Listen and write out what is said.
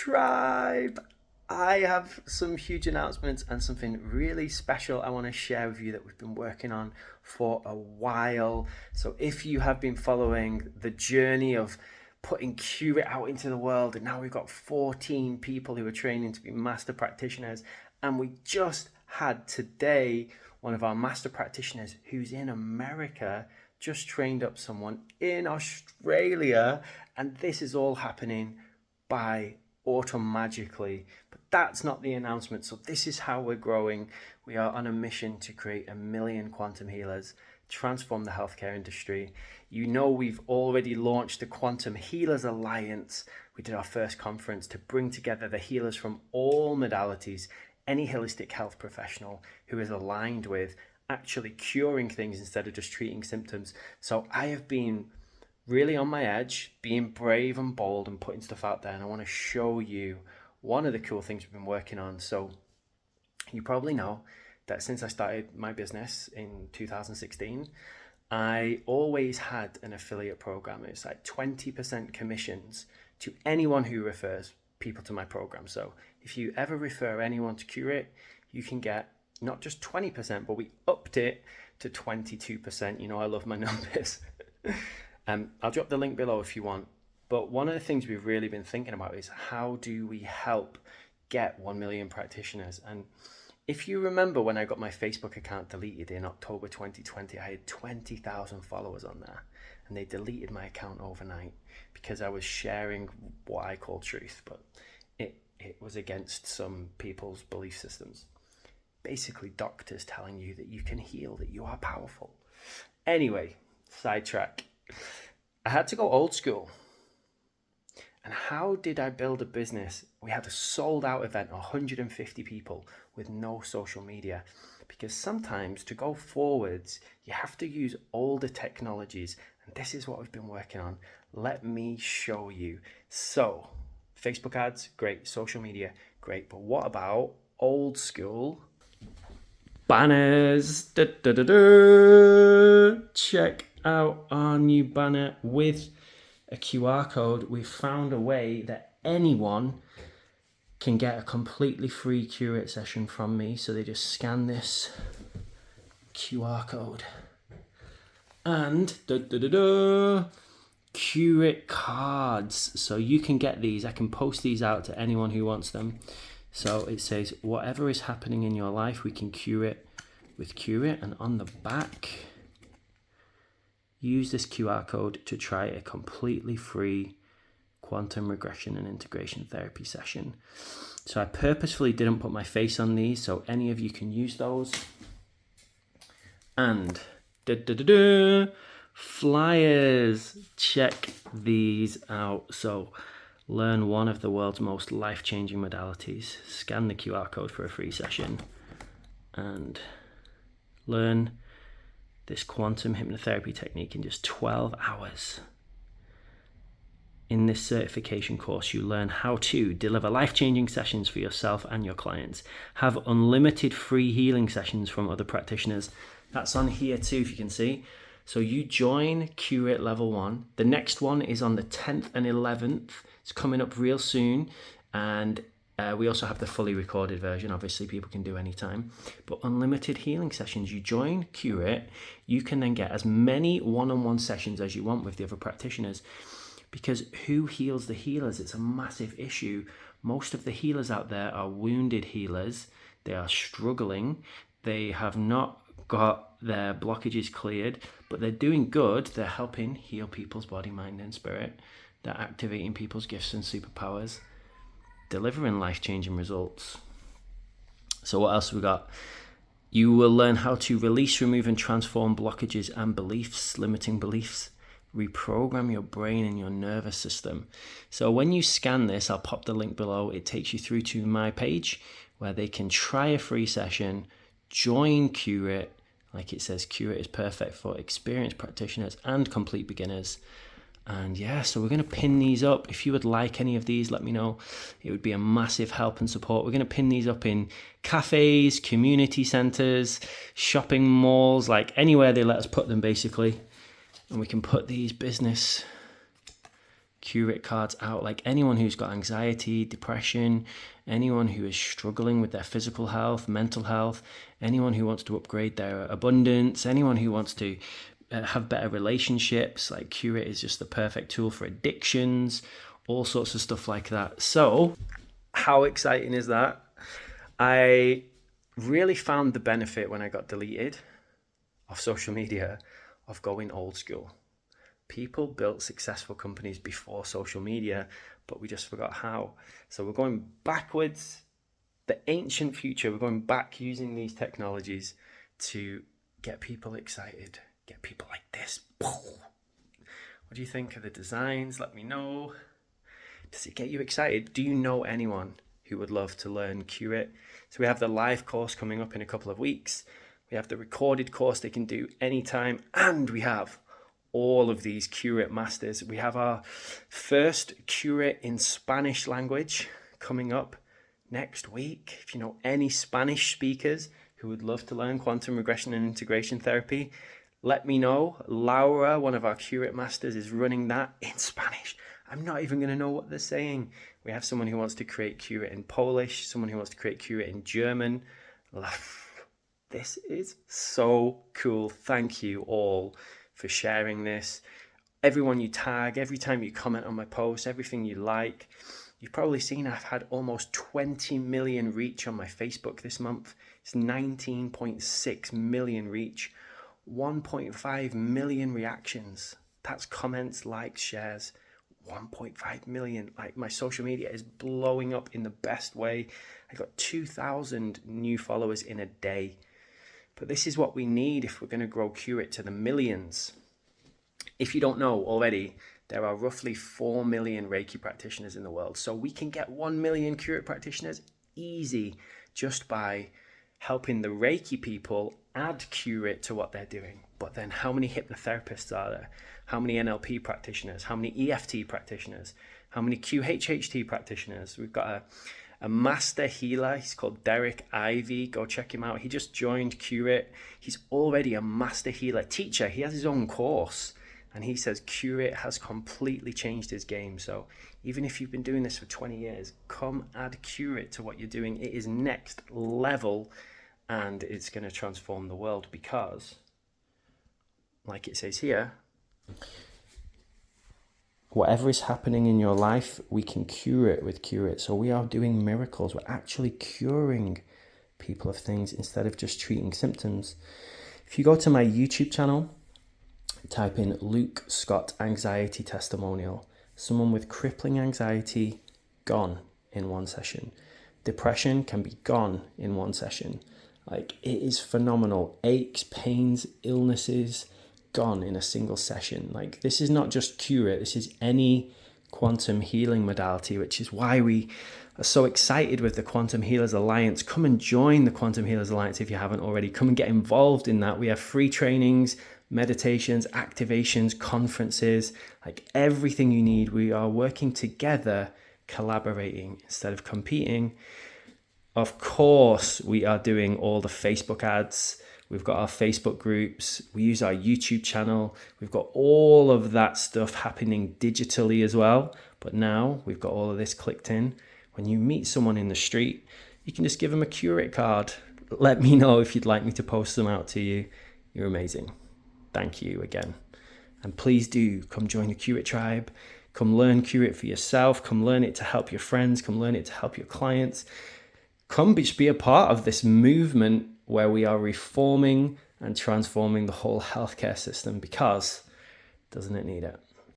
tribe. I have some huge announcements and something really special I want to share with you that we've been working on for a while. So if you have been following the journey of putting Q-RIT out into the world, and now we've got 14 people who are training to be master practitioners, and we just had today one of our master practitioners who's in America just trained up someone in Australia, and this is all happening by automagically. But that's not the announcement. So this is how we're growing. We are on a mission to create 1 million quantum healers, transform the healthcare industry. You know, we've already launched the Quantum Healers Alliance. We did our first conference to bring together the healers from all modalities, any holistic health professional who is aligned with actually curing things instead of just treating symptoms. So I have been really on my edge, being brave and bold and putting stuff out there. And I want to show you one of the cool things we've been working on. So you probably know that since I started my business in 2016, I always had an affiliate program. It's like 20% commissions to anyone who refers people to my program. So if you ever refer anyone to Q-RIT, you can get not just 20%, but we upped it to 22%. You know, I love my numbers. I'll drop the link below if you want. But one of the things we've really been thinking about is how do we help get 1 million practitioners? And if you remember when I got my Facebook account deleted in October 2020, I had 20,000 followers on there, and they deleted my account overnight because I was sharing what I call truth, but it was against some people's belief systems. Basically, doctors telling you that you can heal, that you are powerful. Anyway, sidetrack. I had to go old school. And how did I build a business? We had a sold out event, 150 people with no social media. Because sometimes to go forwards, you have to use older technologies. And this is what we've been working on. Let me show you. So, Facebook ads, great. Social media, great. But what about old school banners? Check out our new banner with a QR code. We found a way that anyone can get a completely free Q-RIT session from me. So they just scan this QR code and Q-RIT cards. So you can get these. I can post these out to anyone who wants them. So it says, whatever is happening in your life, we can cure it with Q-RIT. And on the back, use this QR code to try a completely free quantum regression and integration therapy session. So I purposefully didn't put my face on these, so any of you can use those. And flyers, check these out. So learn one of the world's most life-changing modalities. Scan the QR code for a free session and learn this quantum hypnotherapy technique in just 12 hours. In this certification course, you learn how to deliver life-changing sessions for yourself and your clients, have unlimited free healing sessions from other practitioners. That's on here too, if you can see. So you join Q-RIT level 1. The next one is on the 10th and 11th. It's coming up real soon. And we also have the fully recorded version. Obviously, people can do anytime. But unlimited healing sessions. You join Q-RIT, you can then get as many one-on-one sessions as you want with the other practitioners. Because who heals the healers? It's a massive issue. Most of the healers out there are wounded healers. They are struggling. They have not got their blockages cleared, but they're doing good. They're helping heal people's body, mind, and spirit. They're activating people's gifts and superpowers, delivering life-changing results. So what else have we got? You will learn how to release, remove, and transform blockages and beliefs, limiting beliefs. Reprogram your brain and your nervous system. So when you scan this, I'll pop the link below. It takes you through to my page where they can try a free session, join Q-RIT. Like it says, Q-RIT is perfect for experienced practitioners and complete beginners. And yeah, so we're going to pin these up. If you would like any of these, let me know. It would be a massive help and support. We're going to pin these up in cafes, community centers, shopping malls, like anywhere they let us put them basically. And we can put these business Q-RIT cards out. Like anyone who's got anxiety, depression, anyone who is struggling with their physical health, mental health, anyone who wants to upgrade their abundance, anyone who wants to have better relationships, like Q-RIT is just the perfect tool for addictions, all sorts of stuff like that. So how exciting is that? I really found the benefit when I got deleted off social media of going old school. People built successful companies before social media, but we just forgot how. So we're going backwards, the ancient future. We're going back using these technologies to get people excited, get people like this. What do you think of the designs? Let me know. Does it get you excited? Do you know anyone who would love to learn Q-RIT? So we have the live course coming up in a couple of weeks. We have the recorded course they can do anytime, and we have all of these Q-RIT masters. We have our first Q-RIT in Spanish language coming up next week. If you know any Spanish speakers who would love to learn quantum regression and integration therapy, let me know. Laura, one of our Q-RIT masters, is running that in Spanish. I'm not even going to know what they're saying. We have someone who wants to create Q-RIT in Polish, someone who wants to create Q-RIT in German. This is so cool. Thank you all for sharing this. Everyone you tag, every time you comment on my posts, everything you like. You've probably seen I've had almost 20 million reach on my Facebook this month. It's 19.6 million reach, 1.5 million reactions. That's comments, likes, shares. 1.5 million. Like, my social media is blowing up in the best way. I got 2,000 new followers in a day. But this is what we need if we're going to grow Q-RIT to the millions. If you don't know already, there are roughly 4 million Reiki practitioners in the world. So we can get 1 million Q-RIT practitioners easy just by helping the Reiki people add Q-RIT to what they're doing. But then how many hypnotherapists are there? How many NLP practitioners? How many EFT practitioners? How many QHHT practitioners? We've got a master healer. He's called Derek Ivy. Go check him out. He just joined Q-RIT. He's already a master healer teacher. He has his own course. And he says Q-RIT has completely changed his game. So even if you've been doing this for 20 years, come add Q-RIT to what you're doing. It is next level, and it's going to transform the world because, like it says here, whatever is happening in your life, we can cure it with Q-RIT. So we are doing miracles. We're actually curing people of things instead of just treating symptoms. If you go to my YouTube channel, type in Luke Scott anxiety testimonial. Someone with crippling anxiety, gone in one session. Depression can be gone in one session. Like, it is phenomenal. Aches, pains, illnesses, gone in a single session. Like, this is not just Q-RIT, this is any quantum healing modality, which is why we are so excited with the Quantum Healers Alliance. Come and join the Quantum Healers Alliance if you haven't already. Come and get involved in that. We have free trainings, meditations, activations, conferences, like everything you need. We are working together, collaborating instead of competing. Of course, we are doing all the Facebook ads. We've got our Facebook groups. We use our YouTube channel. We've got all of that stuff happening digitally as well. But now we've got all of this clicked in. When you meet someone in the street, you can just give them a Q-RIT card. Let me know if you'd like me to post them out to you. You're amazing. Thank you again. And please do come join the Q-RIT tribe. Come learn Q-RIT for yourself. Come learn it to help your friends. Come learn it to help your clients. Come be a part of this movement where we are reforming and transforming the whole healthcare system, because doesn't it need it?